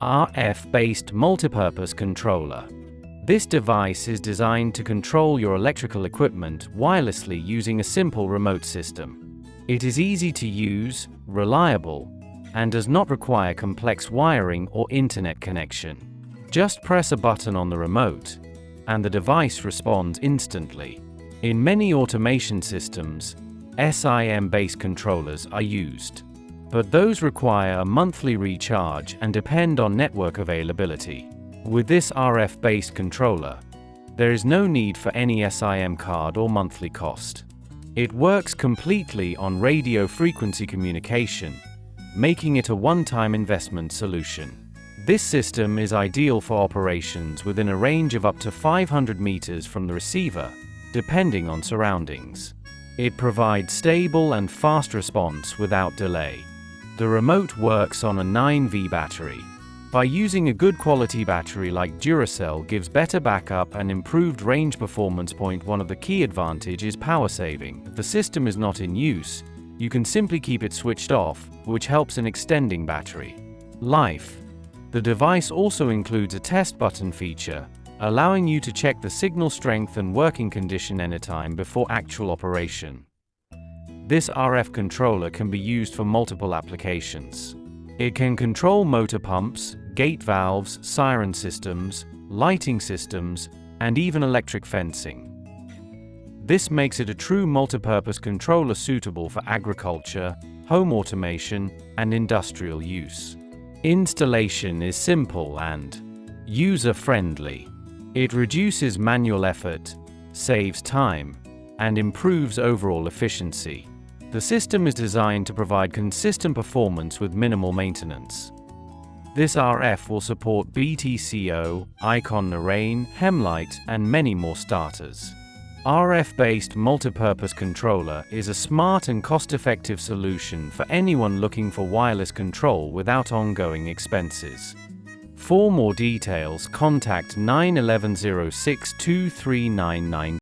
RF-based multipurpose controller. This device is designed to control your electrical equipment wirelessly using a simple remote system. It is easy to use, reliable, and does not require complex wiring or internet connection. Just press a button on the remote, and the device responds instantly. In many automation systems, SIM-based controllers are used, but those require a monthly recharge and depend on network availability. With this RF-based controller, there is no need for any SIM card or monthly cost. It works completely on radio frequency communication, making it a one-time investment solution. This system is ideal for operations within a range of up to 500 meters from the receiver, depending on surroundings. It provides stable and fast response without delay. The remote works on a 9V battery. By using a good quality battery like Duracell gives better backup and improved range performance. One of the key advantage is power saving. If the system is not in use, you can simply keep it switched off, which helps in extending battery life. The device also includes a test button feature, allowing you to check the signal strength and working condition anytime before actual operation. This RF controller can be used for multiple applications. It can control motor pumps, gate valves, siren systems, lighting systems, and even electric fencing. This makes it a true multipurpose controller suitable for agriculture, home automation, and industrial use. Installation is simple and user-friendly. It reduces manual effort, saves time, and improves overall efficiency. The system is designed to provide consistent performance with minimal maintenance. This RF will support BTCO, Icon Narain, Hemlight, and many more starters. RF-based multipurpose controller is a smart and cost-effective solution for anyone looking for wireless control without ongoing expenses. For more details, contact 911 06 2399.